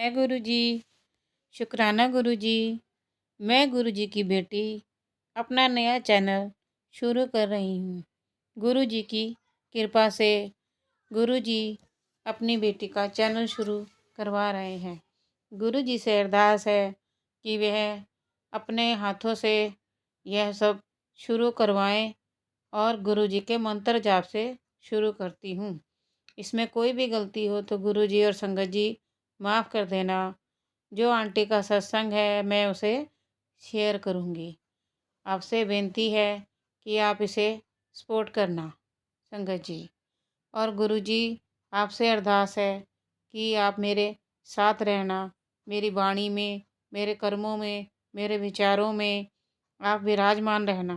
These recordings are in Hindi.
है गुरुजी। शुक्राना गुरुजी। मैं गुरुजी की बेटी अपना नया चैनल शुरू कर रही हूँ। गुरुजी की कृपा से गुरुजी अपनी बेटी का चैनल शुरू करवा रहे हैं। गुरुजी से अरदास है कि वह अपने हाथों से यह सब शुरू करवाएं और गुरुजी के मंत्र जाप से शुरू करती हूँ। इसमें कोई भी गलती हो तो गुरुजी और संगत जी माफ़ कर देना। जो आंटी का सत्संग है मैं उसे शेयर करूँगी। आपसे बेनती है कि आप इसे सपोर्ट करना संगत जी। और गुरुजी आपसे अरदास है कि आप मेरे साथ रहना, मेरी वाणी में, मेरे कर्मों में, मेरे विचारों में आप विराजमान रहना,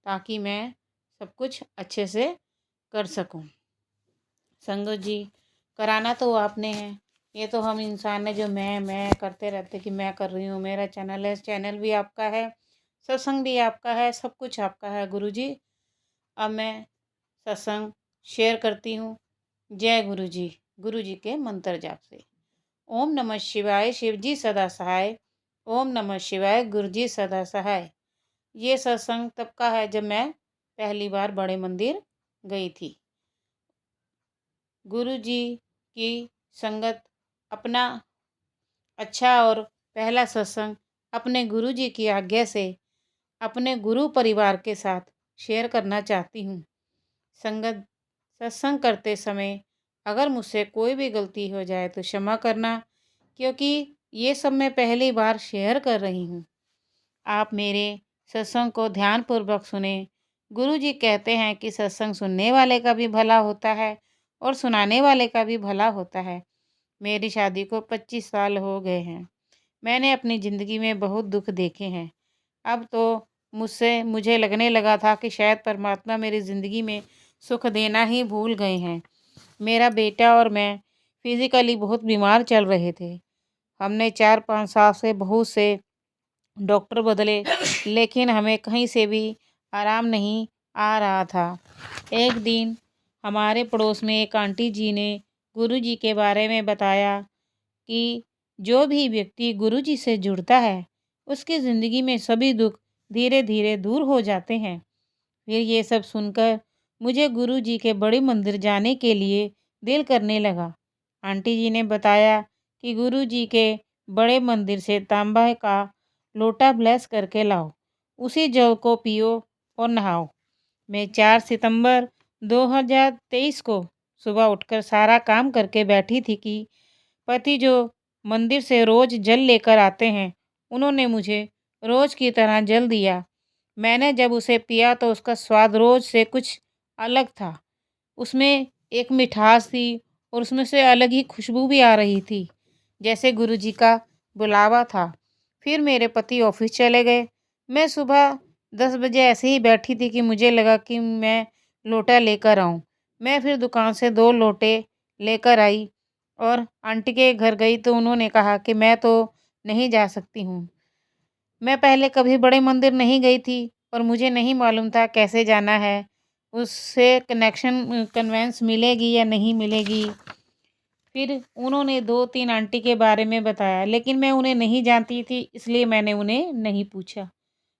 ताकि मैं सब कुछ अच्छे से कर सकूं। संगत जी, कराना तो आपने है, ये तो हम इंसान है जो मैं करते रहते कि मैं कर रही हूँ, मेरा चैनल है, चैनल भी आपका है, सत्संग भी आपका है, सब कुछ आपका है गुरुजी। अब मैं सत्संग शेयर करती हूँ। जय गुरुजी। गुरुजी के मंत्र जाप से। ओम नमः शिवाय, शिवजी सदा सहाय। ओम नमः शिवाय, गुरुजी सदा सहाय। ये सत्संग तब का है जब मैं पहली बार बड़े मंदिर गई थी। गुरुजी की संगत अपना अच्छा और पहला सत्संग अपने गुरुजी की आज्ञा से अपने गुरु परिवार के साथ शेयर करना चाहती हूँ। संगत, सत्संग करते समय अगर मुझसे कोई भी गलती हो जाए तो क्षमा करना, क्योंकि ये सब मैं पहली बार शेयर कर रही हूँ। आप मेरे सत्संग को ध्यानपूर्वक सुने। गुरुजी कहते हैं कि सत्संग सुनने वाले का भी भला होता है और सुनाने वाले का भी भला होता है। मेरी शादी को 25 साल हो गए हैं। मैंने अपनी ज़िंदगी में बहुत दुख देखे हैं। अब तो मुझे लगने लगा था कि शायद परमात्मा मेरी ज़िंदगी में सुख देना ही भूल गए हैं। मेरा बेटा और मैं फिज़िकली बहुत बीमार चल रहे थे। हमने 4-5 साल से बहुत से डॉक्टर बदले, लेकिन हमें कहीं से भी आराम नहीं आ रहा था। एक दिन हमारे पड़ोस में एक आंटी जी ने गुरुजी के बारे में बताया कि जो भी व्यक्ति गुरुजी से जुड़ता है उसकी ज़िंदगी में सभी दुख धीरे धीरे दूर हो जाते हैं। फिर ये सब सुनकर मुझे गुरुजी के बड़े मंदिर जाने के लिए दिल करने लगा। आंटी जी ने बताया कि गुरुजी के बड़े मंदिर से तांबा का लोटा ब्लेस करके लाओ, उसी जल को पियो और नहाओ। मैं 4 सितंबर 2023 को सुबह उठकर सारा काम करके बैठी थी कि पति जो मंदिर से रोज़ जल लेकर आते हैं, उन्होंने मुझे रोज़ की तरह जल दिया। मैंने जब उसे पिया तो उसका स्वाद रोज़ से कुछ अलग था। उसमें एक मिठास थी और उसमें से अलग ही खुशबू भी आ रही थी, जैसे गुरुजी का बुलावा था। फिर मेरे पति ऑफिस चले गए। मैं सुबह 10 बजे ऐसे ही बैठी थी कि मुझे लगा कि मैं लोटा लेकर आऊँ। मैं फिर दुकान से 2 लोटे लेकर आई और आंटी के घर गई तो उन्होंने कहा कि मैं तो नहीं जा सकती हूँ। मैं पहले कभी बड़े मंदिर नहीं गई थी और मुझे नहीं मालूम था कैसे जाना है, उससे कन्वेंस मिलेगी या नहीं मिलेगी। फिर उन्होंने 2-3 आंटी के बारे में बताया, लेकिन मैं उन्हें नहीं जानती थी, इसलिए मैंने उन्हें नहीं पूछा।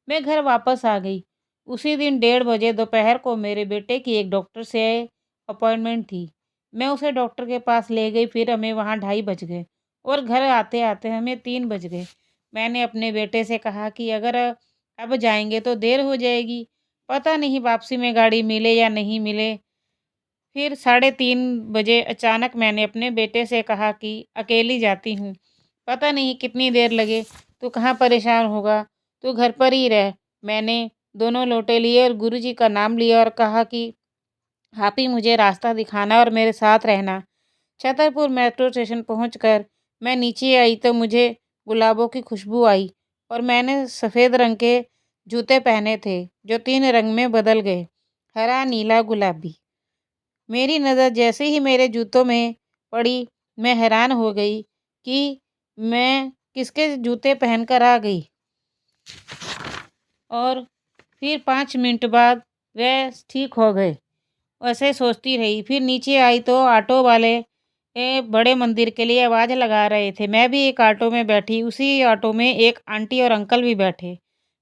मैं घर वापस आ गई। उसी दिन 1:30 बजे दोपहर को मेरे बेटे की एक डॉक्टर से अपॉइंटमेंट थी। मैं उसे डॉक्टर के पास ले गई, फिर हमें वहाँ 2:30 बज गए और घर आते-आते हमें 3 बज गए। मैंने अपने बेटे से कहा कि अगर अब जाएँगे तो देर हो जाएगी, पता नहीं वापसी में गाड़ी मिले या नहीं मिले। फिर 3:30 बजे अचानक मैंने अपने बेटे से कहा कि अकेली जाती हूँ, पता नहीं कितनी देर लगे, तू कहाँ परेशान होगा, तू घर पर ही रह। मैंने दोनों लोटे लिए और गुरुजी का नाम लिया और कहा कि आप ही मुझे रास्ता दिखाना और मेरे साथ रहना। छतरपुर मेट्रो स्टेशन पहुंचकर मैं नीचे आई तो मुझे गुलाबों की खुशबू आई और मैंने सफ़ेद रंग के जूते पहने थे जो 3 रंग में बदल गए, हरा, नीला, गुलाबी। मेरी नज़र जैसे ही मेरे जूतों में पड़ी, मैं हैरान हो गई कि मैं किसके जूते पहनकर आ गई। और फिर 5 मिनट बाद वह ठीक हो गए। ऐसे सोचती रही। फिर नीचे आई तो ऑटो वाले बड़े मंदिर के लिए आवाज़ लगा रहे थे। मैं भी एक ऑटो में बैठी, उसी ऑटो में एक आंटी और अंकल भी बैठे।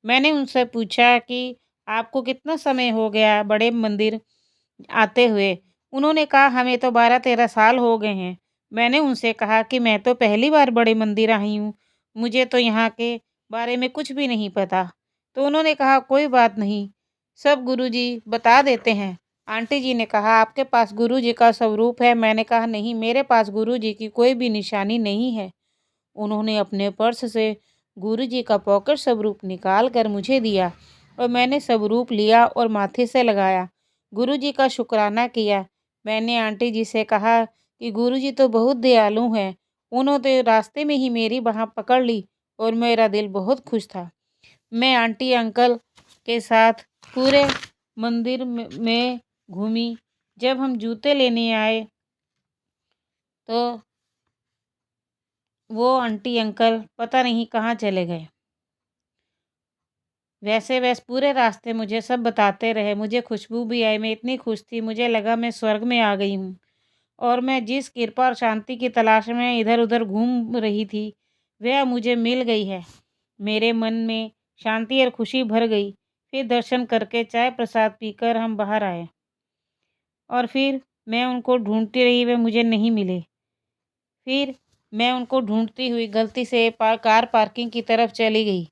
मैंने उनसे पूछा कि आपको कितना समय हो गया बड़े मंदिर आते हुए? उन्होंने कहा हमें तो 12-13 साल हो गए हैं। मैंने उनसे कहा कि मैं तो पहली बार बड़े मंदिर आई हूँ, मुझे तो यहाँ के बारे में कुछ भी नहीं पता। तो उन्होंने कहा कोई बात नहीं, सब गुरुजी बता देते हैं। आंटी जी ने कहा आपके पास गुरुजी का स्वरूप है? मैंने कहा नहीं, मेरे पास गुरुजी की कोई भी निशानी नहीं है। उन्होंने अपने पर्स से गुरुजी का पॉकेट स्वरूप निकाल कर मुझे दिया और मैंने स्वरूप लिया और माथे से लगाया। गुरुजी का शुक्राना किया। मैंने आंटी जी से कहा कि गुरुजी तो बहुत दयालु हैं। उन्होंने रास्ते में ही मेरी बाँह पकड़ ली और मेरा दिल बहुत खुश था। मैं आंटी अंकल के साथ पूरे मंदिर में घूमी। जब हम जूते लेने आए तो वो आंटी अंकल पता नहीं कहाँ चले गए। वैसे पूरे रास्ते मुझे सब बताते रहे। मुझे खुशबू भी आई, मैं इतनी खुश थी, मुझे लगा मैं स्वर्ग में आ गई हूँ। और मैं जिस कृपा और शांति की तलाश में इधर-उधर घूम रही थी, वह मुझे मिल गई है। मेरे मन में शांति और खुशी भर गई। फिर दर्शन करके चाय प्रसाद पीकर हम बाहर आए और फिर मैं उनको ढूँढती रही, वे मुझे नहीं मिले। फिर मैं उनको ढूँढती हुई गलती से कार पार्किंग की तरफ चली गई।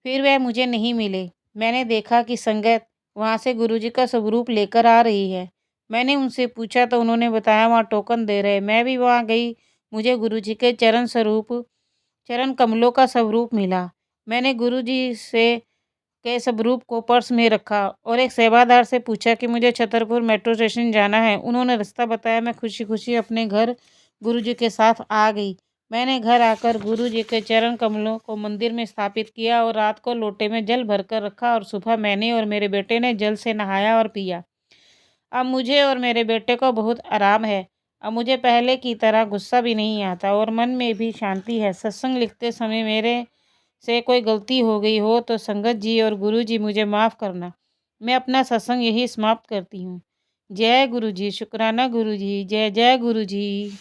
फिर वह मुझे नहीं मिले। मैंने देखा कि संगत वहाँ से गुरुजी का स्वरूप लेकर आ रही है। मैंने उनसे पूछा तो उन्होंने बताया वहाँ टोकन दे रहे। मैं भी वहाँ गई। मुझे गुरुजी के चरण कमलों का स्वरूप मिला। मैंने गुरुजी से के स्वरूप को पर्स में रखा और एक सेवादार से पूछा कि मुझे छतरपुर मेट्रो स्टेशन जाना है। उन्होंने रास्ता बताया। मैं खुशी-खुशी अपने घर गुरुजी के साथ आ गई। मैंने घर आकर गुरुजी के चरण कमलों को मंदिर में स्थापित किया और रात को लोटे में जल भरकर रखा और सुबह मैंने और मेरे बेटे ने जल से नहाया और पिया। अब मुझे और मेरे बेटे को बहुत आराम है। अब मुझे पहले की तरह गुस्सा भी नहीं आता और मन में भी शांति है। सत्संग लिखते समय मेरे से कोई गलती हो गई हो तो संगत जी और गुरु जी मुझे माफ़ करना। मैं अपना सत्संग यही समाप्त करती हूँ। जय गुरु जी, शुक्राना गुरु जी, जय जय गुरु जी।